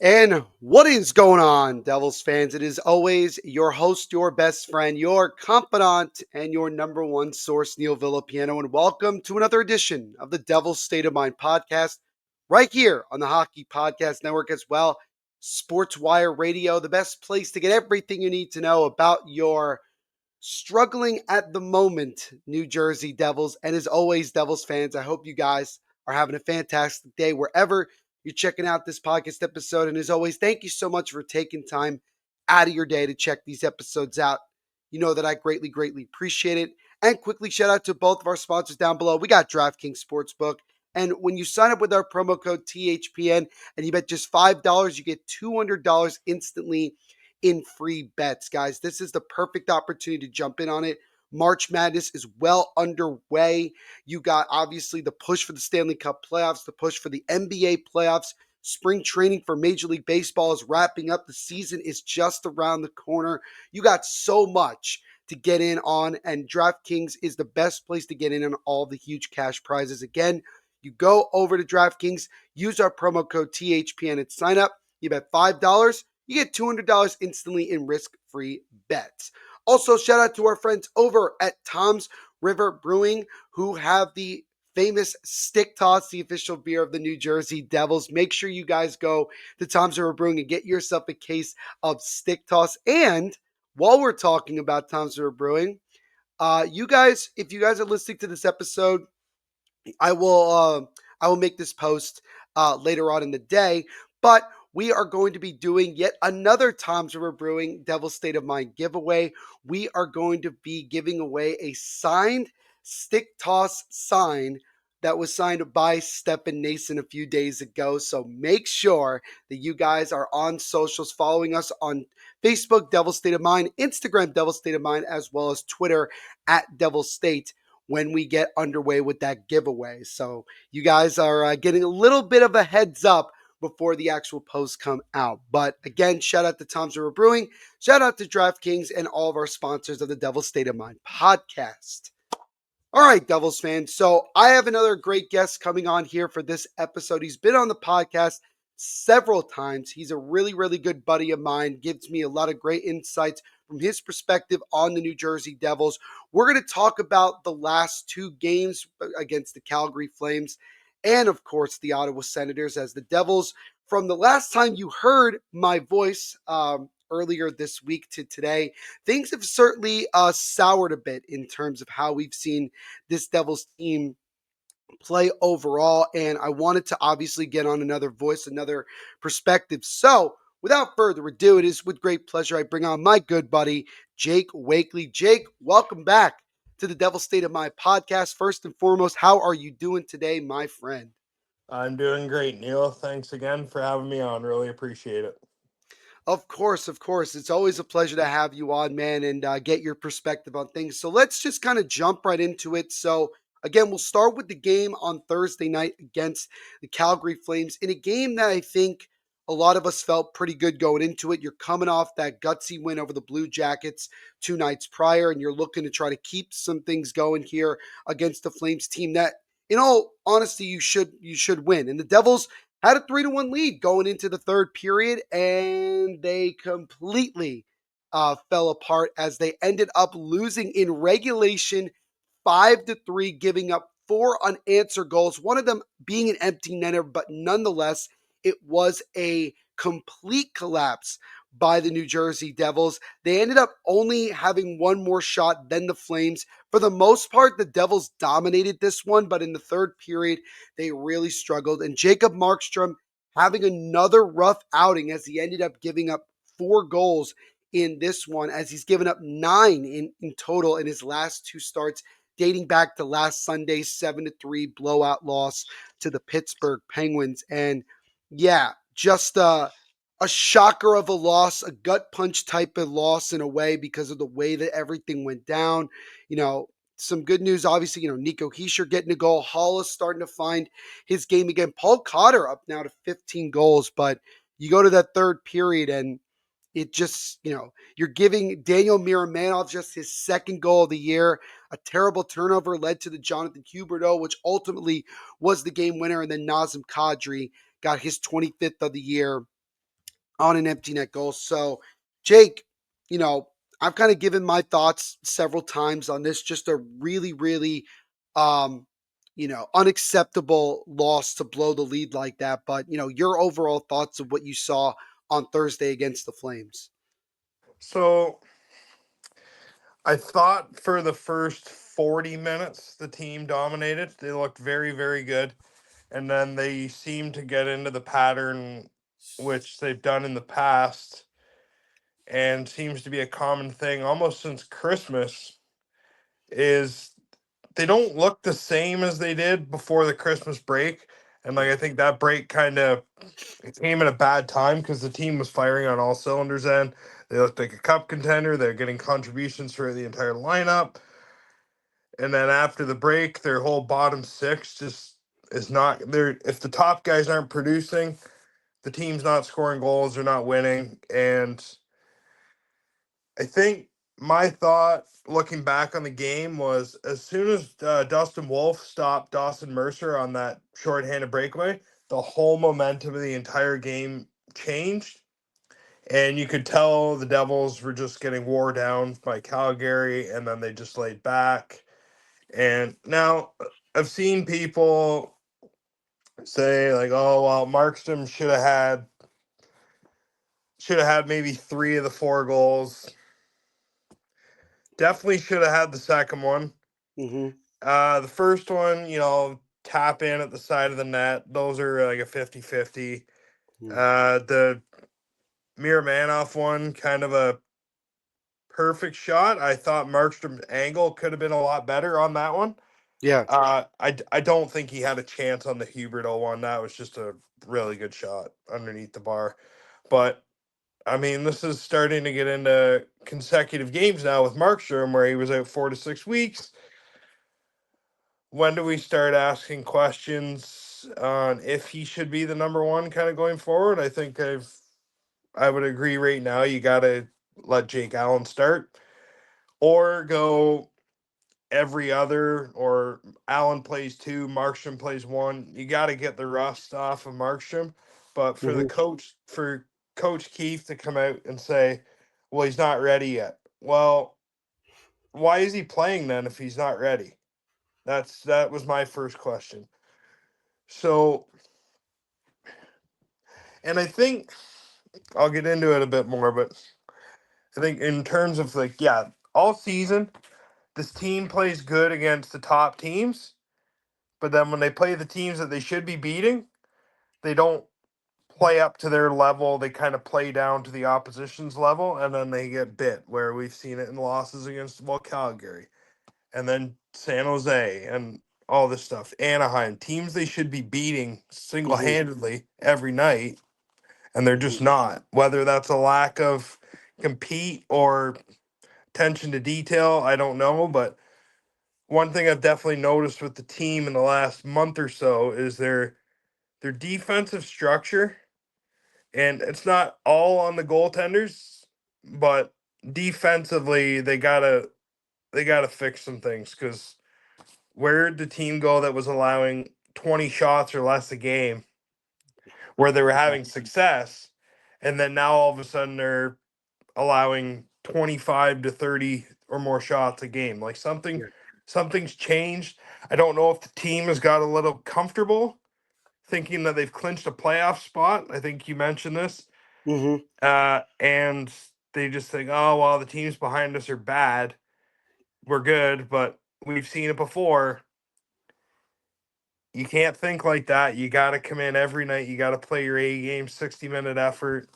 And what is going on, Devils fans? It is always your host, your best friend, your confidant, and your number one source, Neil Villapiano. And welcome to another edition of the Devils State of Mind podcast, right here on the Hockey Podcast Network as well. Sports Wire Radio, the best place to get everything you need to know about your struggling at the moment New Jersey Devils. And as always, Devils fans, I hope you guys are having a fantastic day wherever you're checking out this podcast episode. And as always, thank you so much for taking time out of your day to check these episodes out. You know that I greatly, greatly appreciate it. And quickly shout out to both of our sponsors down below. We got DraftKings Sportsbook. And when you sign up with our promo code THPN and you bet just $5, you get $200 instantly in free bets, guys. This is the perfect opportunity to jump in on it. March Madness is well underway. You got obviously the push for the Stanley Cup playoffs, the push for the NBA playoffs. Spring training for Major League Baseball is wrapping up. The season is just around the corner. You got so much to get in on, and DraftKings is the best place to get in on all the huge cash prizes. Again, you go over to DraftKings, use our promo code THPN and sign up. You bet $5, you get $200 instantly in risk-free bets. Also, shout out to our friends over at Tom's River Brewing, who have the famous Stick Toss, the official beer of the New Jersey Devils. Make sure you guys go to Tom's River Brewing and get yourself a case of Stick Toss. And while we're talking about Tom's River Brewing, you guys, if you guys are listening to this episode, I will make this post later on in the day, but we are going to be doing yet another Tom's River Brewing Devil State of Mind giveaway. We are going to be giving away a signed stick toss sign that was signed by Stephen Nason a few days ago. So make sure that you guys are on socials, following us on Facebook, Devil State of Mind, Instagram, Devil State of Mind, as well as Twitter at Devil State when we get underway with that giveaway. So you guys are getting a little bit of a heads up before the actual posts come out. But again, shout out to Tom's River Brewing, shout out to DraftKings and all of our sponsors of the Devil's State of Mind podcast. All right, Devils fans. So I have another great guest coming on here for this episode. He's been on the podcast several times. He's a really, really good buddy of mine, gives me a lot of great insights from his perspective on the New Jersey Devils. We're going to talk about the last two games against the Calgary Flames and, of course, the Ottawa Senators, as the Devils, from the last time you heard my voice earlier this week to today, things have certainly soured a bit in terms of how we've seen this Devils team play overall. And I wanted to obviously get on another voice, another perspective. So without further ado, it is with great pleasure I bring on my good buddy, Jake Wakely. Jake, welcome back to the Devil State of My podcast. First and foremost, how are you doing today, my friend? I'm doing great, Neil. Thanks again for having me on. Really appreciate it. Of course, of course. It's always a pleasure to have you on, man, and get your perspective on things. So let's just kind of jump right into it. So, again, we'll start with the game on Thursday night against the Calgary Flames in a game that I think a lot of us felt pretty good going into it. You're coming off that gutsy win over the Blue Jackets 2 nights prior, and you're looking to try to keep some things going here against the Flames team that, in all honesty, you should win. And the Devils had a 3-1 lead going into the third period, and they completely fell apart as they ended up losing in regulation 5-3, giving up 4 unanswered goals, one of them being an empty netter, but nonetheless, it was a complete collapse by the New Jersey Devils. They ended up only having one more shot than the Flames. For the most part, the Devils dominated this one, but in the third period, they really struggled. And Jacob Markstrom having another rough outing as he ended up giving up 4 goals in this one, as he's given up 9 in total in his last 2 starts, dating back to last Sunday's 7-3 blowout loss to the Pittsburgh Penguins. And yeah, just a shocker of a loss, a gut punch type of loss in a way because of the way that everything went down. You know, some good news, obviously, Nico Hischier getting a goal. Hollis starting to find his game again. Paul Cotter up now to 15 goals, but you go to that third period and it just, you're giving Daniel Miramanov just his second goal of the year. A terrible turnover led to the Jonathan Huberdeau, which ultimately was the game winner. And then Nazem Kadri got his 25th of the year on an empty net goal. So, Jake, you know, I've kind of given my thoughts several times on this. Just a really, really, um, unacceptable loss to blow the lead like that. But your overall thoughts of what you saw on Thursday against the Flames. So I thought for the first 40 minutes the team dominated. They looked very, very good. And then they seemed to get into the pattern which they've done in the past and seems to be a common thing almost since Christmas is they don't look the same as they did before the Christmas break. And like I think that break kind of it came at a bad time because the team was firing on all cylinders then. They looked like a cup contender. They're getting contributions for the entire lineup. And then after the break, their whole bottom six just is not there. If the top guys aren't producing, the team's not scoring goals, they're not winning. And I think my thought looking back on the game was as soon as Dustin Wolf stopped Dawson Mercer on that shorthanded breakaway, the whole momentum of the entire game changed. And you could tell the Devils were just getting wore down by Calgary, and then they just laid back. And now I've seen people say like, "Oh well, Markstrom should have had maybe 3 of the 4 goals. Definitely should have had the second one. Mm-hmm. The first one, tap in at the side of the net. Those are like a 50-50. The Miramanoff one, kind of a perfect shot. I thought Markstrom's angle could have been a lot better on that one. Yeah, I don't think he had a chance on the Huberto one. That was just a really good shot underneath the bar. But I mean, this is starting to get into consecutive games now with Markstrom, where he was out 4 to 6 weeks. When do we start asking questions on if he should be the number one kind of going forward? I think I would agree right now. You got to let Jake Allen start or go every other, or Allen plays 2, Markstrom plays 1. You got to get the rust off of Markstrom. But for mm-hmm. Coach Keith to come out and say, well, he's not ready yet. Well, why is he playing then if he's not ready? That was my first question. So, and I think I'll get into it a bit more, but I think in terms of like, yeah, all season, this team plays good against the top teams, but then when they play the teams that they should be beating, they don't play up to their level. They kind of play down to the opposition's level, and then they get bit. Where we've seen it in losses against Calgary, and then San Jose, and all this stuff. Anaheim, teams they should be beating single Mm-hmm. handedly every night, and they're Mm-hmm. just not. Whether that's a lack of compete or attention to detail, I don't know. But one thing I've definitely noticed with the team in the last month or so is their defensive structure, and it's not all on the goaltenders, but defensively they gotta fix some things because where'd the team go that was allowing 20 shots or less a game where they were Yeah, having success, and then now all of a sudden they're allowing 25 to 30 or more shots a game. Like yeah. something's changed. I don't know if the team has got a little comfortable thinking that they've clinched a playoff spot. I think you mentioned this. Mm-hmm. And they just think, oh well, the teams behind us are bad. We're good, but we've seen it before. You can't think like that. You got to come in every night. You got to play your A game, 60-minute effort.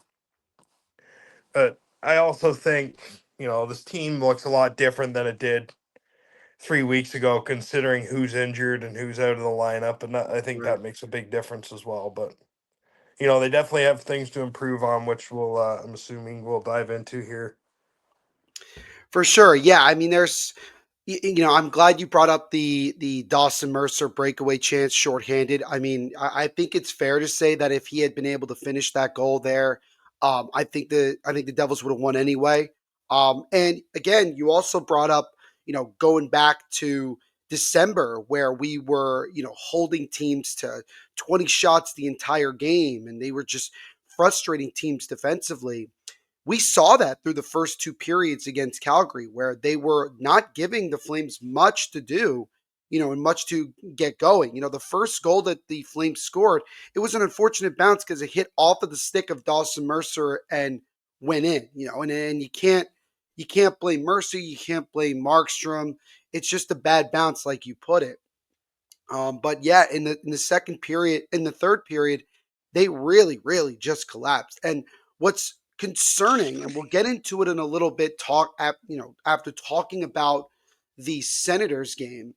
But I also think, this team looks a lot different than it did 3 weeks ago, considering who's injured and who's out of the lineup. And I think Right. that makes a big difference as well. But, they definitely have things to improve on, which I'm assuming we'll dive into here. For sure. Yeah. I mean, I'm glad you brought up the Dawson Mercer breakaway chance shorthanded. I mean, I think it's fair to say that if he had been able to finish that goal there, I think the Devils would have won anyway. And again, you also brought up, going back to December where we were, holding teams to 20 shots the entire game, and they were just frustrating teams defensively. We saw that through the first two periods against Calgary, where they were not giving the Flames much to do, and much to get going. The first goal that the Flames scored, it was an unfortunate bounce because it hit off of the stick of Dawson Mercer and went in. And you can't blame Mercer, you can't blame Markstrom. It's just a bad bounce, like you put it. But yeah, in the second period, in the third period, they really, really just collapsed. And what's concerning, and we'll get into it in a little bit, after talking about the Senators game,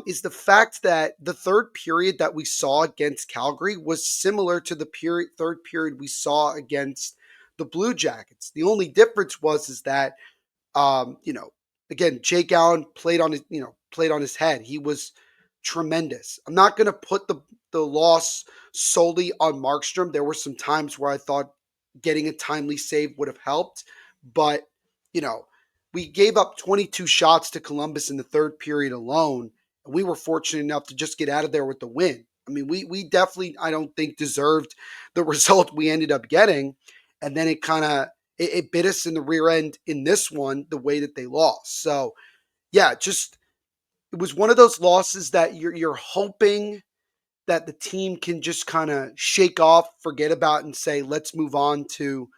is the fact that the third period that we saw against Calgary was similar to the third period we saw against the Blue Jackets. The only difference was is that um, you know, again, Jake Allen played on his head. He was tremendous. I'm not going to put the loss solely on Markstrom. There were some times where I thought getting a timely save would have helped, but you know, we gave up 22 shots to Columbus in the third period alone, and we were fortunate enough to just get out of there with the win. I mean, we definitely, I don't think, deserved the result we ended up getting, and then it bit us in the rear end in this one, the way that they lost. So yeah, just it was one of those losses that you're hoping that the team can just kind of shake off, forget about, and say, let's move on to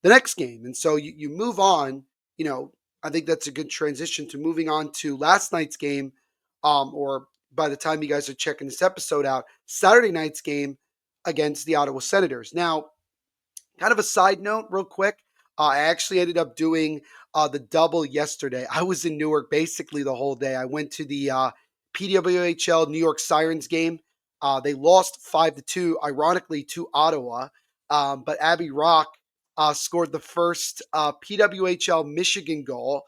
the next game. And so you move on. You know, I think that's a good transition to moving on to last night's game, or by the time you guys are checking this episode out, Saturday night's game against the Ottawa Senators. Now, kind of a side note, real quick. I actually ended up doing the double yesterday. I was in Newark basically the whole day. I went to the PWHL New York Sirens game. They lost 5-2, ironically, to Ottawa. But Abby Rock scored the first PWHL Michigan goal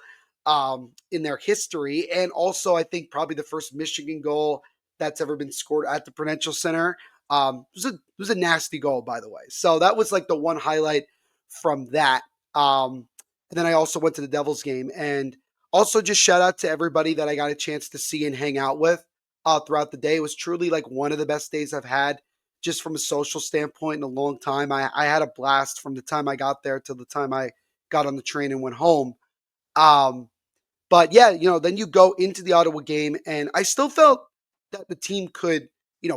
in their history, and also I think probably the first Michigan goal that's ever been scored at the Prudential Center. It was a nasty goal, by the way. So that was like the one highlight from that. And then I also went to the Devils game, and also just shout out to everybody that I got a chance to see and hang out with throughout the day. It was truly like one of the best days I've had just from a social standpoint in a long time. I had a blast from the time I got there to the time I got on the train and went home. Um, but yeah, then you go into the Ottawa game, and I still felt that the team could,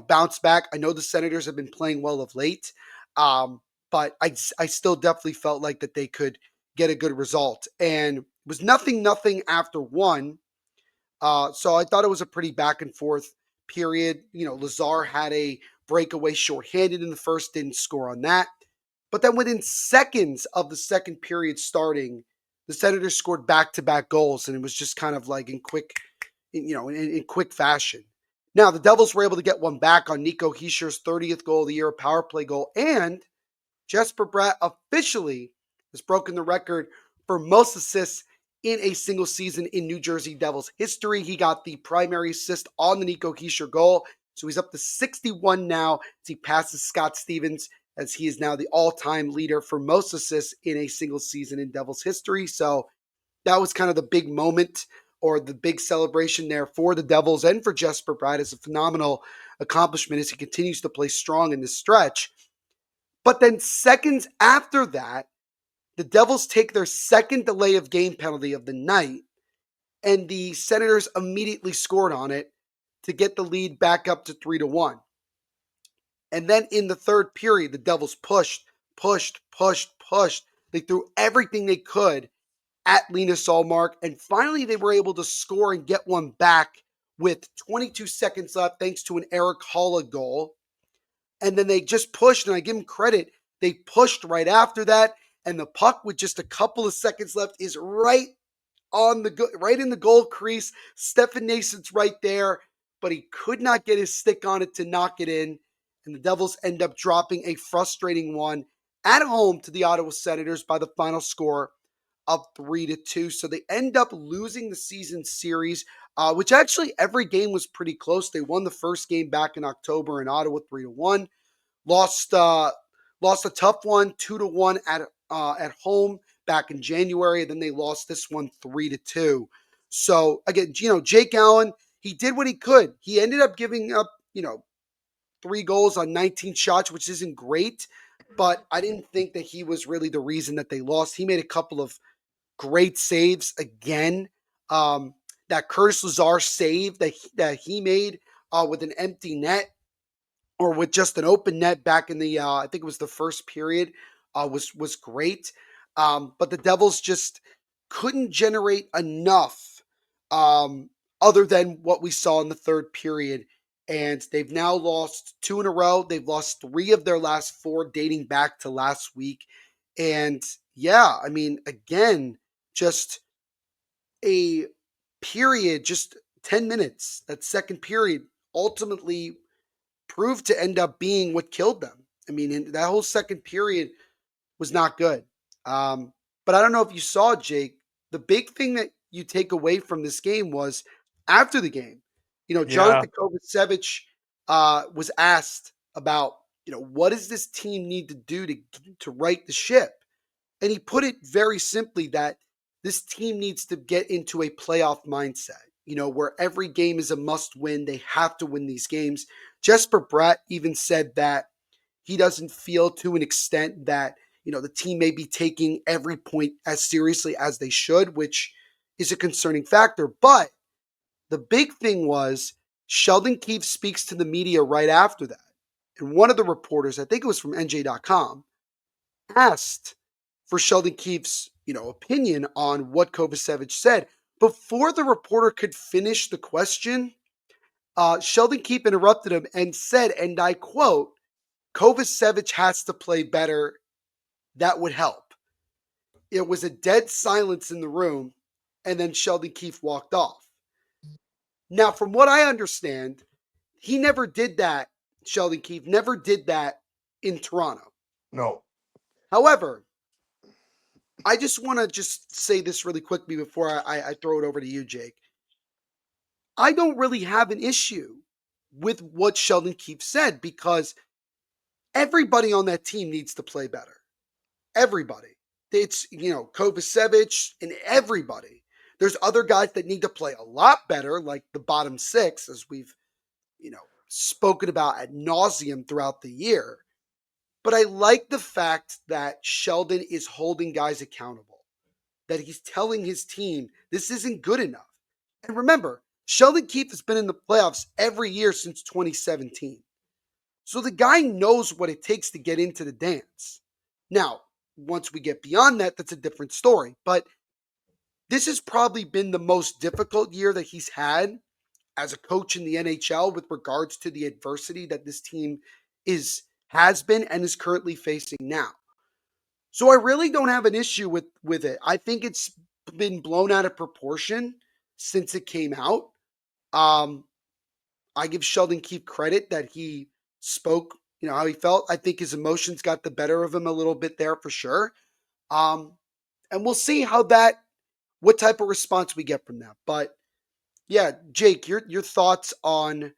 bounce back. I know the Senators have been playing well of late, but I still definitely felt like that they could get a good result. And it was nothing after one. So I thought it was a pretty back and forth period. Lazar had a breakaway shorthanded in the first, didn't score on that. But then within seconds of the second period starting, the Senators scored back-to-back goals, and it was just kind of like in quick fashion. Now the Devils were able to get one back on Nico Heischer's 30th goal of the year, a power play goal, and Jesper Bratt officially has broken the record for most assists in a single season in New Jersey Devils history. He got the primary assist on the Nico Hischier goal, so he's up to 61 now as he passes Scott Stevens, as he is now the all-time leader for most assists in a single season in Devils history. So that was kind of the big moment, or the big celebration there for the Devils and for Jesper Bratt. Is a phenomenal accomplishment as he continues to play strong in this stretch. But then seconds after that, the Devils take their second delay of game penalty of the night, and the Senators immediately scored on it to get the lead back up to 3-1. And then in the third period, the Devils pushed. They threw everything they could at Linus Ullmark, and finally they were able to score and get one back with 22 seconds left thanks to an Eric Holla goal. And then they just pushed, and I give them credit. They pushed right after that, and the puck with just a couple of seconds left is right in the goal crease. Stefan Nason's right there, but he could not get his stick on it to knock it in, and the Devils end up dropping a frustrating one at home to the Ottawa Senators by the final score of 3-2. So they end up losing the season series, which actually every game was pretty close. They won the first game back in October in Ottawa 3-1. Lost a tough one 2-1 at home back in January. Then they lost this one 3-2. So again, Jake Allen, he did what he could. He ended up giving up 3 goals on 19 shots, which isn't great. but I didn't think that he was really the reason that they lost. He made a couple of great saves again. Um, that Curtis Lazar save that he made with an empty net or with just an open net back in the I think it was the first period was great. But the Devils just couldn't generate enough um, other than what we saw in the third period. And they've now lost two in a row. They've lost three of their last four dating back to last week. And yeah, I mean, again, just a period, just 10 minutes, that second period ultimately proved to end up being what killed them. I mean, that whole second period was not good. Um, but I don't know if you saw, Jake, the big thing that you take away from this game was after the game, Yeah. Jonathan Kovacevic was asked about, what does this team need to do to right the ship? And he put it very simply that this team needs to get into a playoff mindset, where every game is a must win. They have to win these games. Jesper Bratt even said that he doesn't feel to an extent that, the team may be taking every point as seriously as they should, which is a concerning factor. But the big thing was Sheldon Keefe speaks to the media right after that. And one of the reporters, I think it was from NJ.com, asked for Sheldon Keefe's, opinion on what Kovacevic said. Before the reporter could finish the question, Sheldon Keefe interrupted him and said, and I quote, Kovacevic has to play better. That would help. It was a dead silence in the room, and then Sheldon Keefe walked off. Now, from what I understand, he never did that. Sheldon Keefe never did that in Toronto. No. However, I just want to just say this really quickly before I throw it over to you, Jake. I don't really have an issue with what Sheldon Keefe said because everybody on that team needs to play better. Everybody. It's, Kovacevic and everybody. There's other guys that need to play a lot better, like the bottom six, as we've, spoken about ad nauseum throughout the year. But I like the fact that Sheldon is holding guys accountable, that he's telling his team this isn't good enough. And remember, Sheldon Keefe has been in the playoffs every year since 2017. So the guy knows what it takes to get into the dance. Now, once we get beyond that, that's a different story. But this has probably been the most difficult year that he's had as a coach in the NHL with regards to the adversity that this team has been and is currently facing now. So I really don't have an issue with it. I think it's been blown out of proportion since it came out. Um, I give Sheldon Keefe credit that he spoke, how he felt. I think his emotions got the better of him a little bit there for sure. Um, and we'll see what type of response we get from that. But yeah, Jake, your thoughts on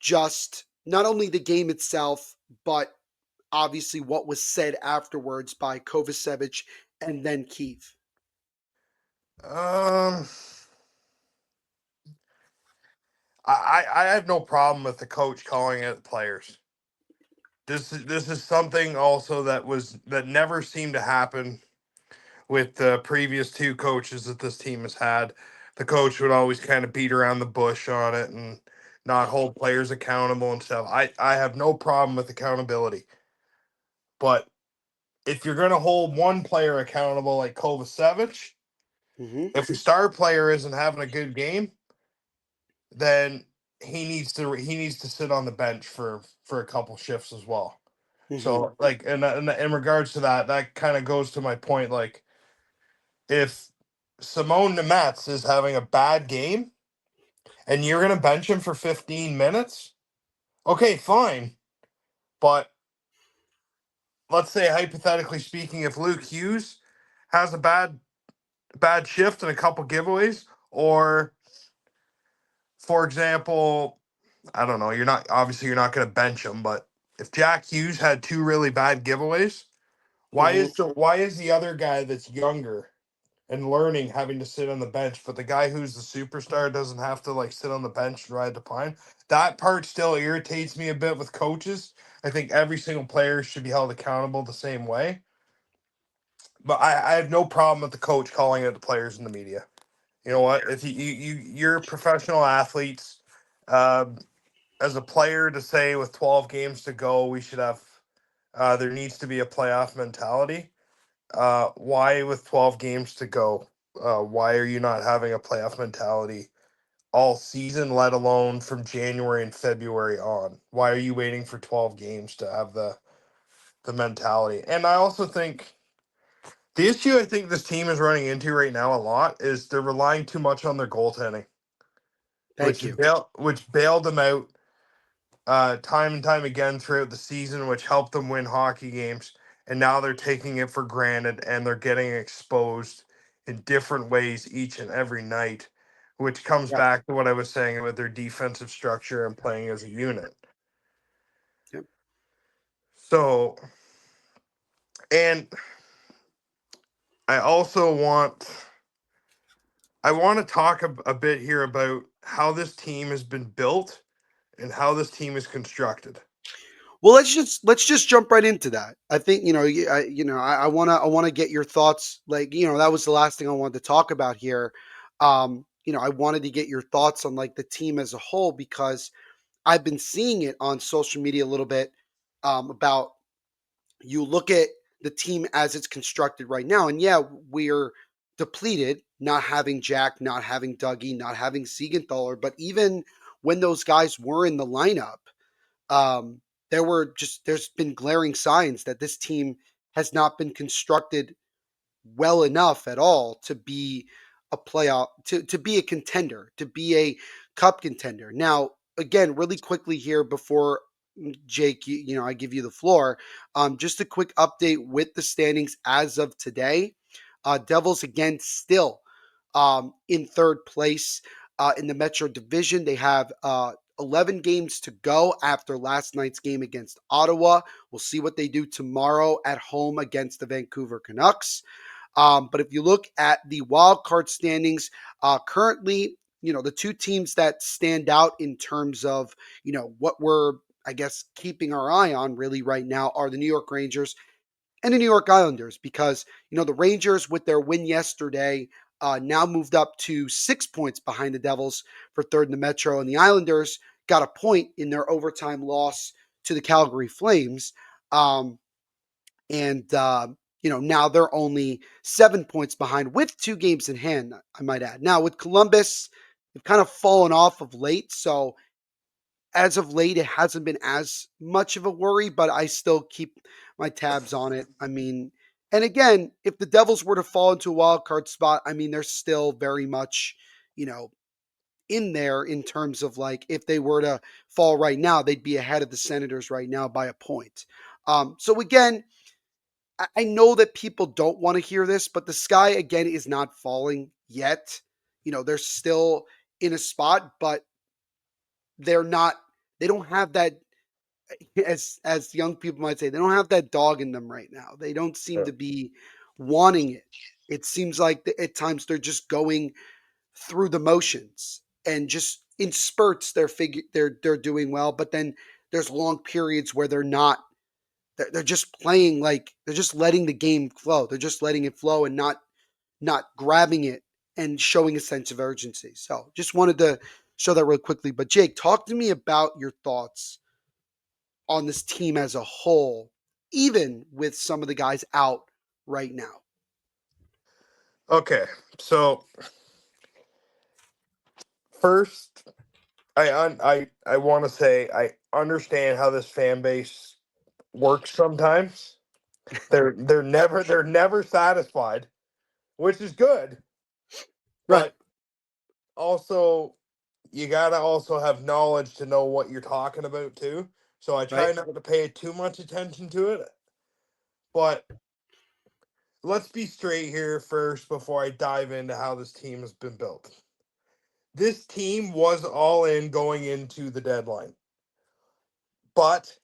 just not only the game itself, but obviously what was said afterwards by Kovacevic and then Keefe. Um, I have no problem with the coach calling it players. This is something also that never seemed to happen with the previous two coaches that this team has had. The coach would always kind of beat around the bush on it and not hold players accountable and stuff. I have no problem with accountability. But if you're going to hold one player accountable like Kovacevic, Mm-hmm. if the star player isn't having a good game, then he needs to sit on the bench for a couple shifts as well. Mm-hmm. So like in regards to that, that kind of goes to my point. Like if Simone Nemetz is having a bad game and you're gonna bench him for 15 minutes, okay, fine. But let's say hypothetically speaking, if Luke Hughes has a bad shift and a couple giveaways, or for example, I don't know, you're not gonna bench him, but if Jack Hughes had two really bad giveaways, Mm-hmm. why is the other guy that's younger and learning having to sit on the bench, but the guy who's the superstar doesn't have to like sit on the bench and ride the pine. That part still irritates me a bit with coaches. I think every single player should be held accountable the same way. But I have no problem with the coach calling it the players in the media. You know what? If you're professional athletes, um, as a player to say with 12 games to go, we should have there needs to be a playoff mentality. Why with 12 games to go? Why are you not having a playoff mentality all season, let alone from January and February on? Why are you waiting for 12 games to have the mentality? And I also think the issue I think this team is running into right now a lot is they're relying too much on their goaltending, Thank you. which bailed them out time and time again throughout the season, which helped them win hockey games. And now they're taking it for granted and they're getting exposed in different ways each and every night, which comes Yep. back to what I was saying about their defensive structure and playing as a unit. Yep. So, and I also I want to talk a bit here about how this team has been built and how this team is constructed. Well, let's just jump right into that. I think I want to get your thoughts. Like that was the last thing I wanted to talk about here. I wanted to get your thoughts on like the team as a whole because I've been seeing it on social media a little bit about you look at the team as it's constructed right now, and yeah, we're depleted, not having Jack, not having Dougie, not having Siegenthaler, but even when those guys were in the lineup, um, there's been glaring signs that this team has not been constructed well enough at all to be a playoff to be a contender, to be a cup contender. Now, again, really quickly here before Jake, I give you the floor. Just a quick update with the standings as of today. Devils again still in third place in the Metro Division. They have 11 games to go after last night's game against Ottawa. We'll see what they do tomorrow at home against the Vancouver Canucks. But if you look at the wild card standings, currently, the two teams that stand out in terms of, what we're, I guess, keeping our eye on really right now are the New York Rangers and the New York Islanders because, the Rangers with their win yesterday now moved up to 6 points behind the Devils for third in the Metro, and the Islanders got a point in their overtime loss to the Calgary Flames. And now they're only 7 points behind with 2 games in hand, I might add. Now, with Columbus, they've kind of fallen off of late. So, as of late, it hasn't been as much of a worry, but I still keep my tabs on it. I mean, and again, if the Devils were to fall into a wild card spot, I mean, they're still very much, you know, in there in terms of like if they were to fall right now, they'd be ahead of the Senators right now by a point. So again, I know that people don't want to hear this, but the sky again is not falling yet. They're still in a spot, but they're not. They don't have that, as young people might say, they don't have that dog in them right now. They don't seem to be wanting it. It seems like at times they're just going through the motions and just in spurts they're doing well, but then there's long periods where they're not. They're just playing like they're just letting the game flow. They're just letting it flow and not grabbing it and showing a sense of urgency. So just wanted to show that real quickly. But Jake, talk to me about your thoughts on this team as a whole, even with some of the guys out right now. Okay, so first, I want to say I understand how this fan base works sometimes. They're never satisfied, which is good, Right. but also you gotta also have knowledge to know what you're talking about too. So I Right. try not to pay too much attention to it, but let's be straight here first before I dive into how this team has been built. This team was all in going into the deadline. But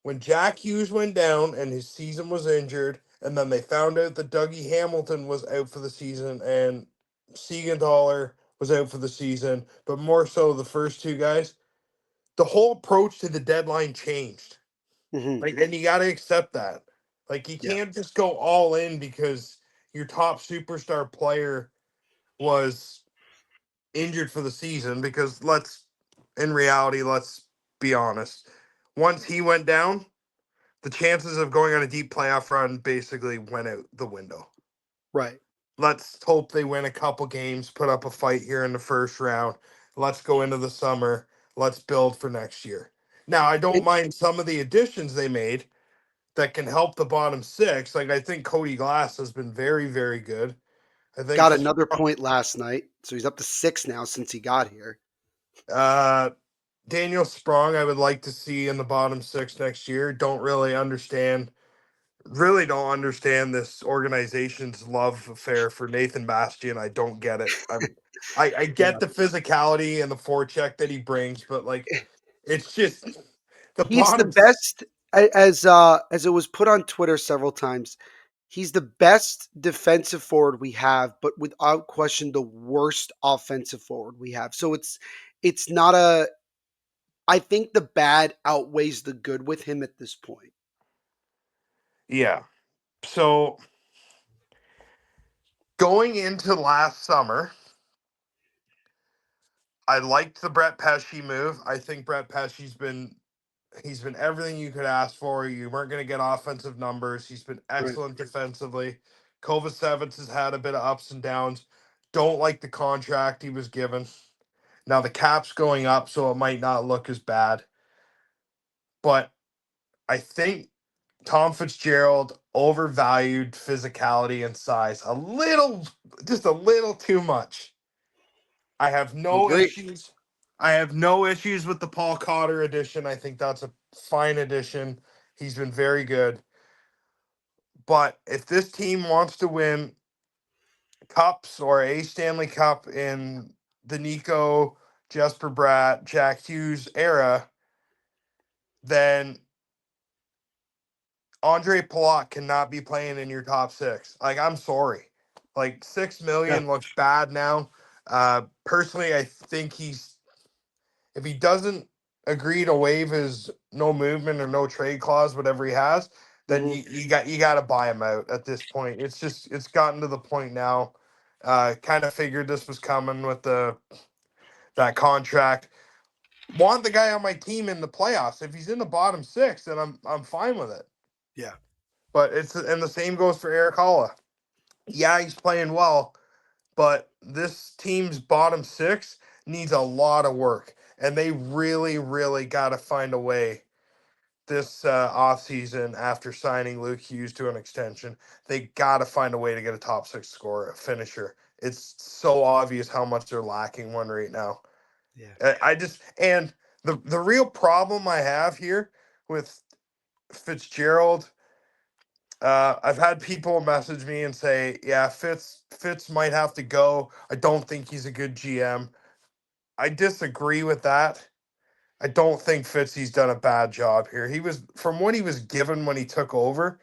when Jack Hughes went down and his season was injured and then they found out that Dougie Hamilton was out for the season and Siegenthaler was out for the season, but more so the first two guys. The whole approach to the deadline changed. Hmm. Like, and you got to accept that. Like, you Yeah. can't just go all in because your top superstar player was injured for the season. Because in reality, let's be honest. Once he went down, the chances of going on a deep playoff run basically went out the window. Right. Let's hope they win a couple games, put up a fight here in the first round. Let's go into the summer. Let's build for next year. Now, I don't And mind some of the additions they made that can help the bottom six. Like, I think Cody Glass has been very, very good. I think got another point last night, so he's up to 6 now since he got here. uh, Daniel Sprong, I would like to see in the bottom six next year. Really don't understand this organization's love affair for Nathan Bastian. I don't get it. I get Yeah. the physicality and the forecheck that he brings, but like, it's just the He's the bottom. best, as it was put on Twitter several times. He's the best defensive forward we have, but without question the worst offensive forward we have. So it's not a I think the bad outweighs the good with him at this point. Yeah. So going into last summer, I liked the Brett Pesci move. I think Brett Pesci's been he's been everything you could ask for. You weren't going to get offensive numbers. He's been Right. excellent defensively. Kovacevic has had a bit of ups and downs. Don't like the contract he was given. Now the cap's going up, so it might not look as bad. But I think Tom Fitzgerald overvalued physicality and size a little, just a little too much. I have no Agree. issues. I have no issues with the Paul Cotter edition. I think that's a fine addition. He's been very good. But if this team wants to win cups or a Stanley Cup in the Nico, Jesper Bratt, Jack Hughes era, then Andre Palat cannot be playing in your top six. Like, I'm sorry. Like, six Yeah. million looks bad now. Personally, I think if he doesn't agree to waive his no movement or no trade clause, whatever he has, then Hmm. you got to buy him out at this point. It's gotten to the point now. Kind of figured this was coming with the that contract. Want the guy on my team in the playoffs. If he's in the bottom six, then I'm fine with it. Yeah. But the same goes for Eric Holla. Yeah, he's playing well, but this team's bottom six needs a lot of work, and they really, really got to find a way this offseason after signing Luke Hughes to an extension. They got to find a way to get a top six scorer, a finisher. It's so obvious how much they're lacking one right now. Yeah. I just and the real problem I have here with Fitzgerald. I've had people message me and say, "Yeah, Fitz might have to go. I don't think he's a good GM." I disagree with that. I don't think Fitzy's done a bad job here. He was from what he was given when he took over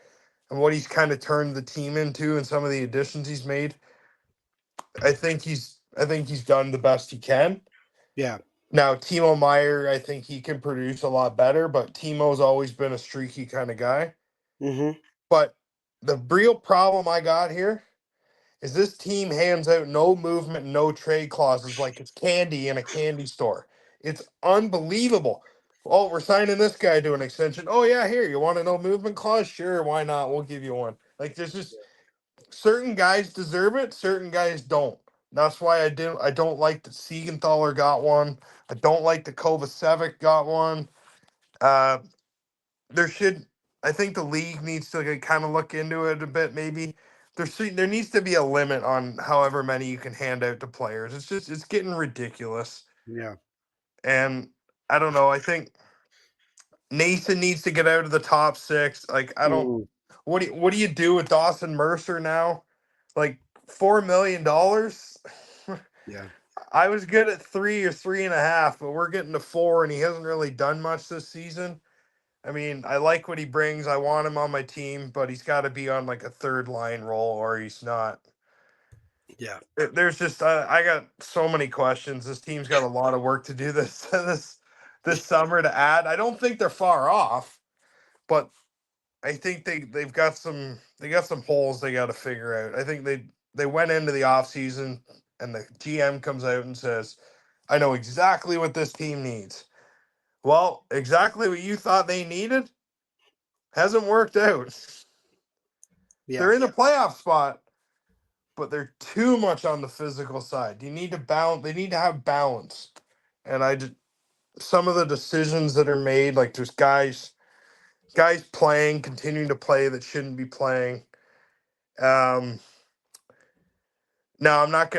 and what he's kind of turned the team into and some of the additions he's made. I think he's done the best he can. Yeah. Now, Timo Meyer, I think he can produce a lot better, but Timo's always been a streaky kind of guy. Hmm. But the real problem I got here is this team hands out no movement, no trade clauses like it's candy in a candy store. It's unbelievable. Oh, we're signing this guy to an extension. Oh yeah, here, you want a no movement clause? Sure, why not? We'll give you one. Like, there's just certain guys deserve it, certain guys don't. That's why I don't like that Siegenthaler got one. I don't like that Kovacevic got one. Uh there should I think the league needs to kind of look into it a bit. Maybe there needs to be a limit on however many you can hand out to players. It's getting ridiculous, Yeah. and I don't know. I think Nathan needs to get out of the top six. Like, I don't. Hmm. What do you do with Dawson Mercer now? Like, $4 million. Yeah. I was good at 3 or 3.5, but we're getting to 4, and he hasn't really done much this season. I mean, I like what he brings. I want him on my team, but he's got to be on like a third line role, or he's not. Yeah. There's just I got so many questions. This team's got a lot of work to do this this summer to add. I don't think they're far off, but I think they got some holes they got to figure out. I think they went into the offseason and the GM comes out and says, "I know exactly what this team needs." Well, exactly what you thought they needed hasn't worked out. Yeah. They're in a playoff spot, but they're too much on the physical side. You need to balance. They need to have balance. And I just some of the decisions that are made, like there's guys playing, continuing to play that shouldn't be playing. Um, no, I'm not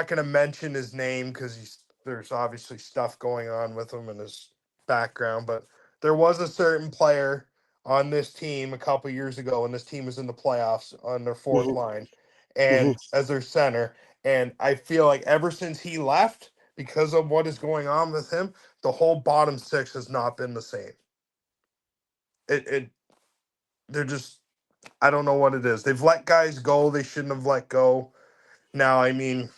gonna mention his name because there's obviously stuff going on with him in his background. But there was a certain player on this team a couple years ago, and this team was in the playoffs on their fourth Hmm. line, Hmm. and as their center. And I feel like ever since he left, because of what is going on with him, the whole bottom six has not been the same. It they're just I don't know what it is. They've let guys go they shouldn't have let go. Now, I mean,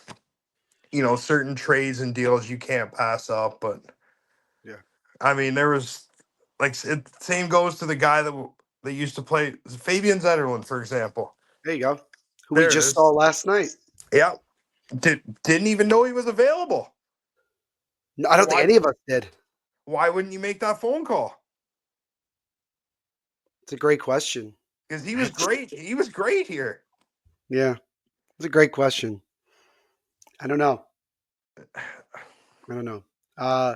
certain trades and deals you can't pass up, but Yeah. I mean, there was same goes to the guy that used to play Fabian Zetterlund, for example. There you go. Who we There it just saw is. last night. Yeah, didn't even know he was available. No, I don't think Why any of us did. why wouldn't you make that phone call? It's a great question. Because he was great. He was great here. Yeah, it's a great question. I don't know. I don't know. Uh,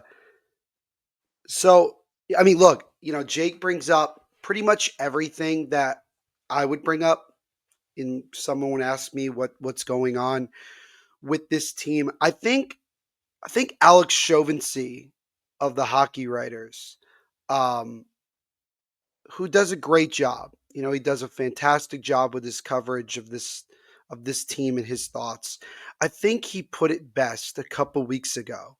so I mean, look, Jake brings up pretty much everything that I would bring up. In someone asked me what's going on with this team. I think Alex Chauvency of the Hockey Writers, um, who does a great job. He does a fantastic job with his coverage of this team and his thoughts. I think he put it best a couple weeks ago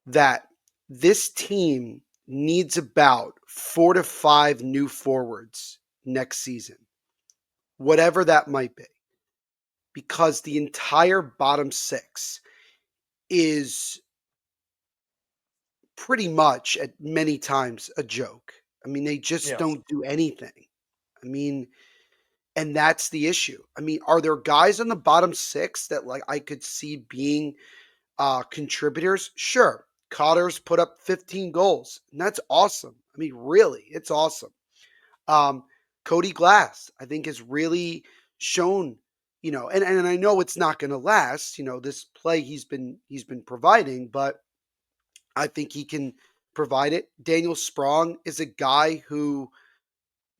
that this team needs about 4 to 5 new forwards next season, whatever that might be, because the entire bottom six is pretty much at many times a joke. I mean, they just Yeah. don't do anything. I mean, and that's the issue. I mean, are there guys on the bottom six that like I could see being contributors? Sure. Cotter's put up 15 goals, and that's awesome. I mean, really, it's awesome. Um, Cody Glass, I think, has really shown, and I know it's not going to last. This play he's been providing, but I think he can provide it. Daniel Sprong is a guy who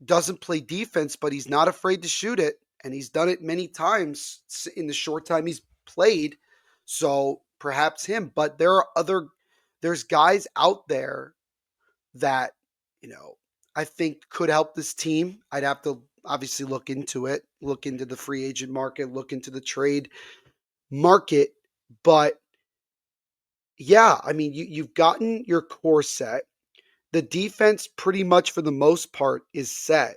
doesn't play defense, but he's not afraid to shoot it, and he's done it many times in the short time he's played. So perhaps him, but there's guys out there that I think could help this team. I'd have to obviously look into it, look into the free agent market, look into the trade market, but yeah, I mean you've gotten your core set. The defense pretty much for the most part is set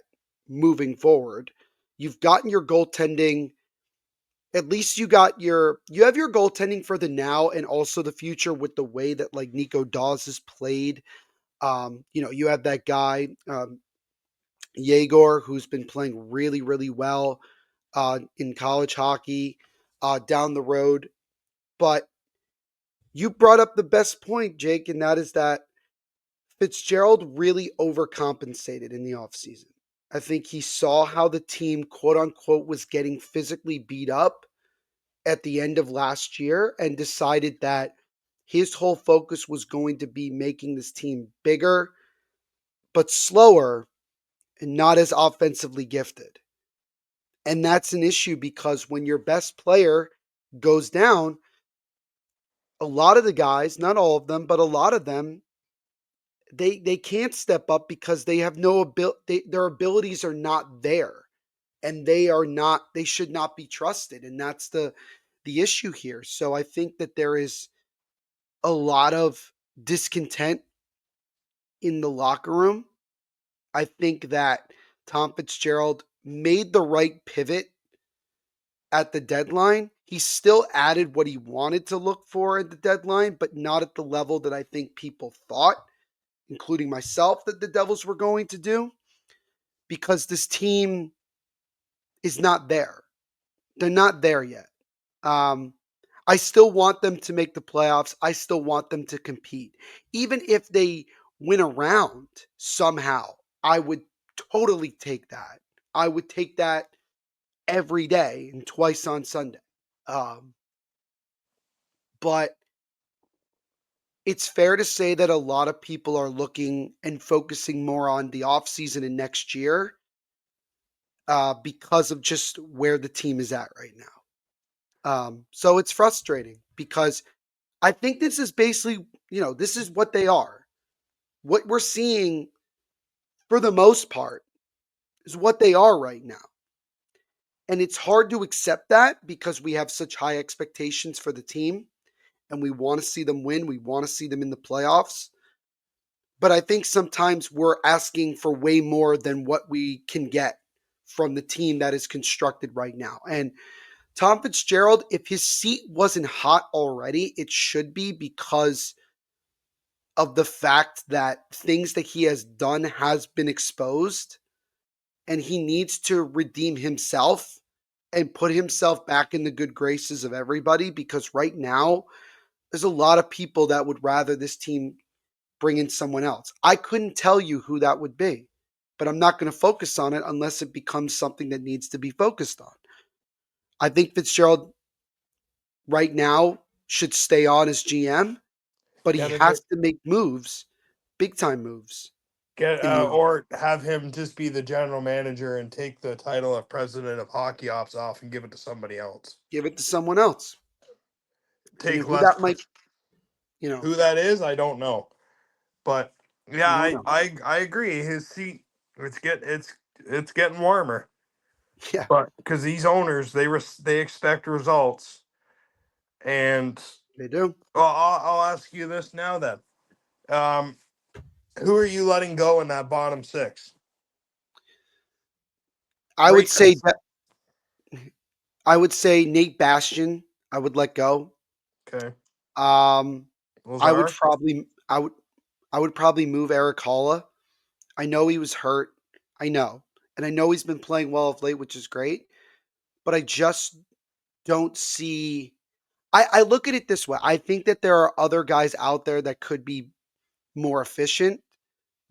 moving forward. You've gotten your goaltending. At least you have your goaltending for the now and also the future with the way that like Nico Dawes has played. You have that guy, Yegor, who's been playing really, really well in college hockey down the road. But you brought up the best point, Jake, and that is that Fitzgerald really overcompensated in the offseason. I think he saw how the team, quote unquote, was getting physically beat up at the end of last year and decided that his whole focus was going to be making this team bigger, but slower and not as offensively gifted. And that's an issue because when your best player goes down, a lot of the guys, not all of them, but a lot of them, they can't step up because they have no ability. Their abilities are not there, and they should not be trusted, and that's the issue here. So I think that there is a lot of discontent in the locker room, I think that Tom Fitzgerald made the right pivot at the deadline. He still added what he wanted to look for at the deadline, but not at the level that I think people thought, including myself, that the Devils were going to do, because this team is not there. They're not there yet. Um, I still want them to make the playoffs. I still want them to compete. Even if they win a round somehow, I would totally take that. I would take that every day and twice on Sunday. Um, but it's fair to say that a lot of people are looking and focusing more on the offseason and next year because of just where the team is at right now. So it's frustrating because I think this is basically, this is what they are. What we're seeing for the most part is what they are right now. And it's hard to accept that because we have such high expectations for the team and we want to see them win. We want to see them in the playoffs. But I think sometimes we're asking for way more than what we can get from the team that is constructed right now. And Tom Fitzgerald, if his seat wasn't hot already, it should be because of the fact that things that he has done has been exposed and he needs to redeem himself and put himself back in the good graces of everybody, because right now there's a lot of people that would rather this team bring in someone else. I couldn't tell you who that would be, but I'm not going to focus on it unless it becomes something that needs to be focused on. I think Fitzgerald right now should stay on as GM, but he Get has it. to make moves, big time moves Get in the off. or have him just be the general manager and take the title of president of hockey ops off and give it to somebody else. Give it to someone else. Take Who less. that might, you know, Who that is, I don't know. But yeah, you don't I know. I, I agree. His seat, it's getting warmer. Yeah, But because these owners, they expect results, and they do. well, I'll ask you this now then. Um, who are you letting go in that bottom six? I would Rate say us. that I would say Nate Bastian. I would let go. Okay, Um, I would Lazar. probably, I would probably move Eric Holla. I know he was hurt. I know, and I know he's been playing well of late, which is great. But I just don't see. I look at it this way. I think that there are other guys out there that could be more efficient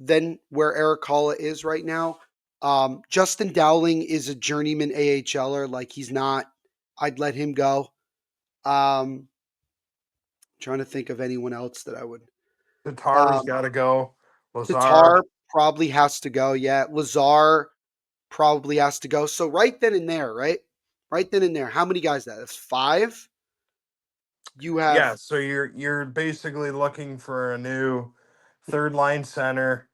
than where Eric Holla is right now. Justin Dowling is a journeyman AHLer. Like, he's not. I'd let him go. Trying to think of anyone else that I would. Tatar's Um, got to go. Lazar. Tatar probably has to go. Yeah, Lazar probably has to go. So right then and there, right then and there, how many guys that? That's five. You Yeah, have so you're basically looking for a new third line center,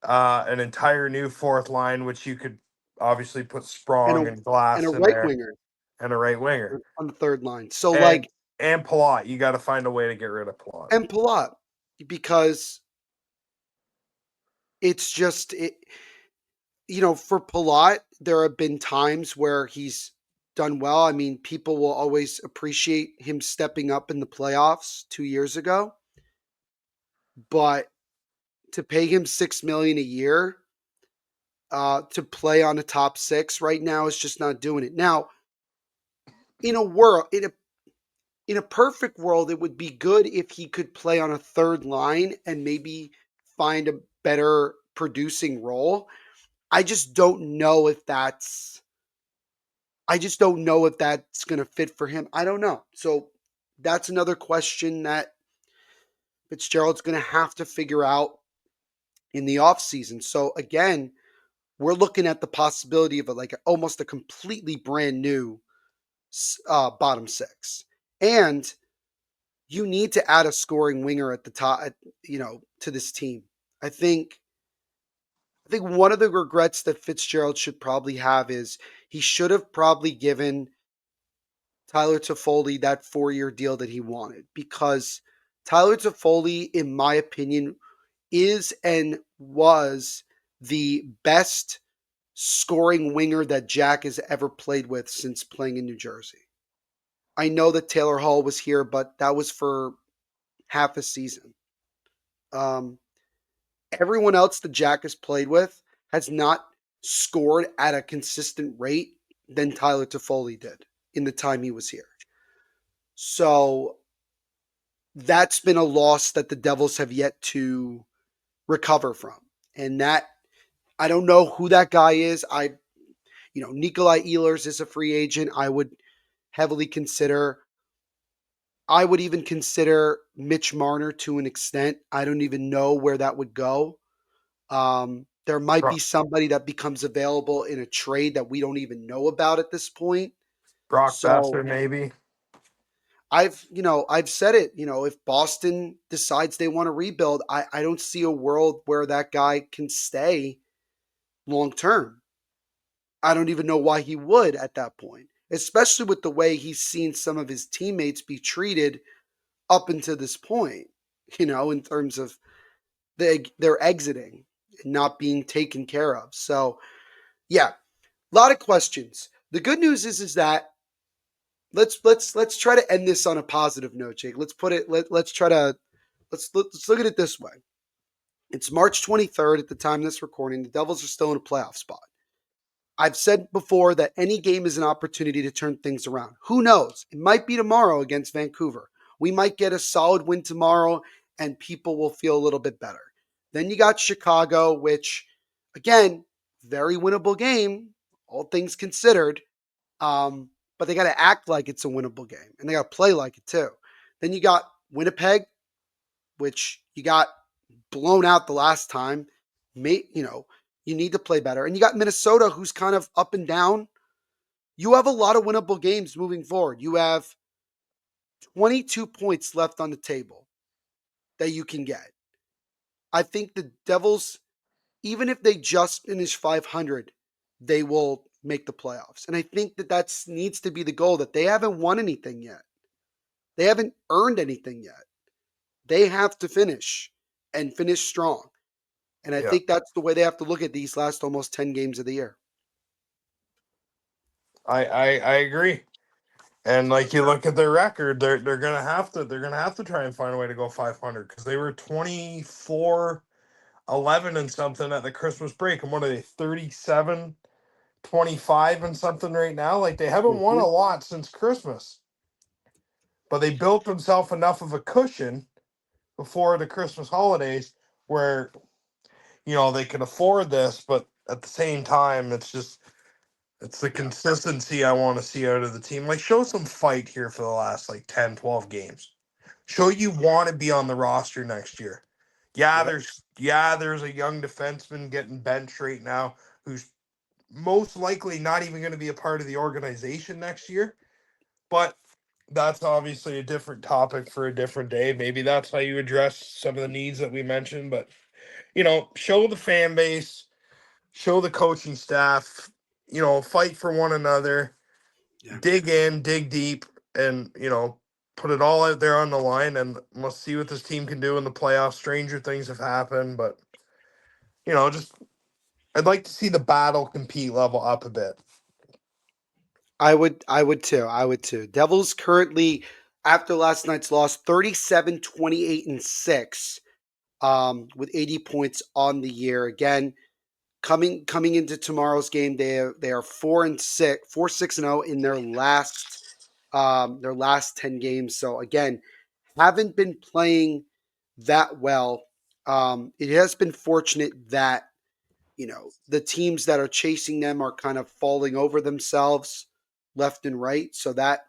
an entire new fourth line, which you could obviously put and Sprong a and Glass in right there, winger and a right winger, on the third line. So and like and Palat. You got to find a way to get rid of Palat. and Palat, because it's just for Palat, there have been times where he's done well. I mean, people will always appreciate him stepping up in the playoffs 2 years ago, but to pay him 6 million a year to play on a top six right now is just not doing it. Now, in a world, in a perfect world, it would be good if he could play on a third line and maybe find a better producing role. I just don't know if that's I just don't know if that's going to fit for him. I don't know. So that's another question that Fitzgerald's going to have to figure out in the offseason. So again, we're looking at the possibility of almost a completely brand new bottom six. And you need to add a scoring winger at the top, to this team. I think I think one of the regrets that Fitzgerald should probably have is he should have probably given Tyler Toffoli that 4-year deal that he wanted, because Tyler Toffoli, in my opinion, is and was the best scoring winger that Jack has ever played with since playing in New Jersey. I know that Taylor Hall was here, but that was for half a season. Um, Everyone else that Jack has played with has not scored at a consistent rate than Tyler Toffoli did in the time he was here. So that's been a loss that the Devils have yet to recover from. And that I don't know who that guy is. Nikolai Ehlers is a free agent. Heavily consider. I would even consider Mitch Marner to an extent. I don't even know where that would go. There might be Brock, somebody that becomes available in a trade that we don't even know about at this point. Brock So Besser, maybe. I've said it. If Boston decides they want to rebuild, I don't see a world where that guy can stay long term. I don't even know why he would at that point, especially with the way he's seen some of his teammates be treated up until this point, in terms of they're exiting and not being taken care of. So, yeah, a lot of questions. The good news is that let's try to end this on a positive note, Jake. Let's try to let's look at it this way. It's March 23rd at the time of this recording. The Devils are still in a playoff spot. I've said before that any game is an opportunity to turn things around. Who knows? It might be tomorrow against Vancouver. We might get a solid win tomorrow and people will feel a little bit better. Then you got Chicago, which, again, very winnable game, all things considered. But they got to act like it's a winnable game and they got to play like it too. Then you got Winnipeg, which you got blown out the last time. You need to play better. And you got Minnesota, who's kind of up and down. You have a lot of winnable games moving forward. You have 22 points left on the table that you can get. I think the Devils, even if they just finish 500, they will make the playoffs. And I think that needs to be the goal, that they haven't won anything yet. They haven't earned anything yet. They have to finish and finish strong. And I Yeah, think that's the way they have to look at these last almost 10 games of the year. I agree. And like you look at their record, they're gonna have to try and find a way to go 500 because they were 24-11 and something at the Christmas break. And what are they, 37-25 and something right now? Like they haven't won Mm-hmm. a lot since Christmas, but they built themselves enough of a cushion before the Christmas holidays where they can afford this. But at the same time, it's the Yeah. consistency I want to see out of the team. Like show some fight here for the last like 10, 12 games. Show you want to be on the roster next year. Yeah, Yep. there's a young defenseman getting benched right now who's most likely not even going to be a part of the organization next year. But that's obviously a different topic for a different day. Maybe that's how you address some of the needs that we mentioned. But show the fan base, show the coaching staff, fight for one another, Yeah. dig in, dig deep, and put it all out there on the line. And let's see what this team can do in the playoffs. Stranger things have happened, but just I'd like to see the battle compete level up a bit. I would too. I would too. Devils currently, after last night's loss, 37, 28, and 6, with 80 points on the year. Again, coming into tomorrow's game, they are 4-6, 4-6-0 in their last 10 games. So again, haven't been playing that well. It has been fortunate that the teams that are chasing them are kind of falling over themselves left and right. So that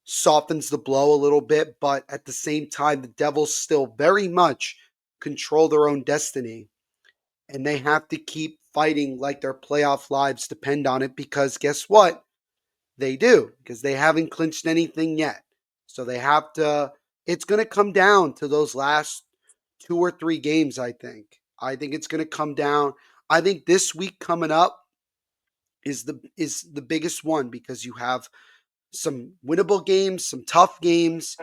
softens the blow a little bit. But at the same time, the Devils still very much control their own destiny. And they have to keep fighting like their playoff lives depend on it, because guess what? They do, because they haven't clinched anything yet. So they have to, it's going to come down to those last 2 or 3 games, I think. I think it's going to come down. I think this week coming up is the biggest one, because you have some winnable games, some tough games.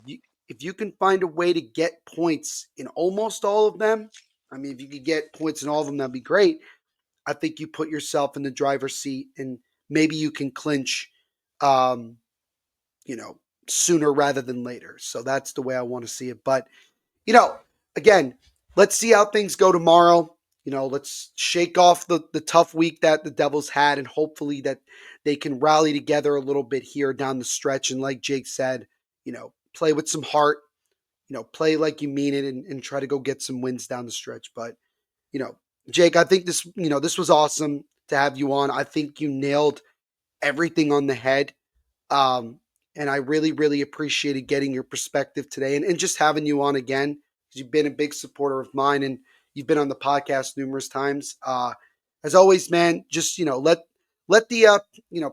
You, if you can find a way to get points in almost all of them, I mean, if you could get points in all of them, that'd be great. I think you put yourself in the driver's seat, and maybe you can clinch, um, you know, sooner rather than later. So that's the way I want to see it. But you know, again, let's see how things go tomorrow. Let's shake off the tough week that the Devils had, and hopefully that they can rally together a little bit here down the stretch. And like Jake said, play with some heart, play like you mean it, and try to go get some wins down the stretch. But, you know, Jake, I think this was awesome to have you on. I think you nailed everything on the head. Um, and I really, really appreciated getting your perspective today and just having you on again because you've been a big supporter of mine and you've been on the podcast numerous times. As always, man, just let the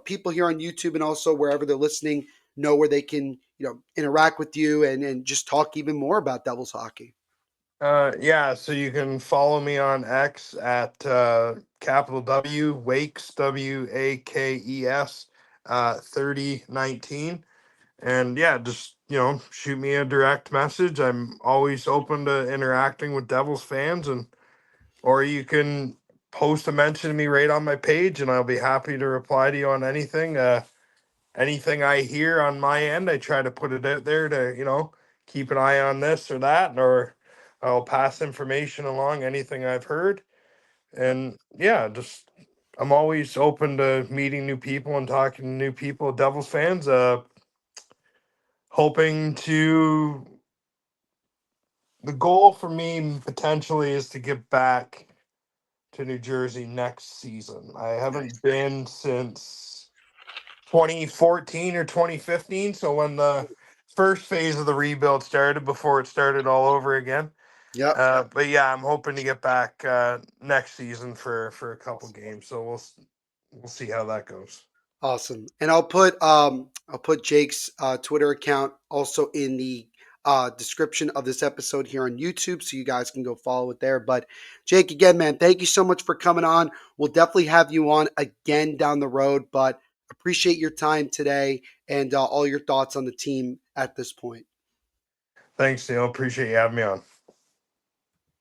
people here on YouTube and also wherever they're listening know where they can interact with you and just talk even more about Devils hockey. Yeah, so you can follow me on X at capital W Wakes WAKES 3019. And yeah, just shoot me a direct message. I'm always open to interacting with Devils fans, and or you can post a mention to me right on my page, and I'll be happy to reply to you on anything. Anything I hear on my end, I try to put it out there to, keep an eye on this or that, or I'll pass information along, anything I've heard. And yeah, just I'm always open to meeting new people and talking to new people, Devils fans, hoping to the goal for me potentially is to get back to New Jersey next season. I haven't Nice. been since 2014 or 2015. So when the first phase of the rebuild started, before it started all over again. Yep. But yeah, I'm hoping to get back next season for a couple games. So we'll see how that goes. Awesome. And I'll put Jake's Twitter account also in the description of this episode here on YouTube, so you guys can go follow it there. But Jake, again, man, thank you so much for coming on. We'll definitely have you on again down the road. But appreciate your time today and all your thoughts on the team at this point. Thanks, Neil. Appreciate you having me on.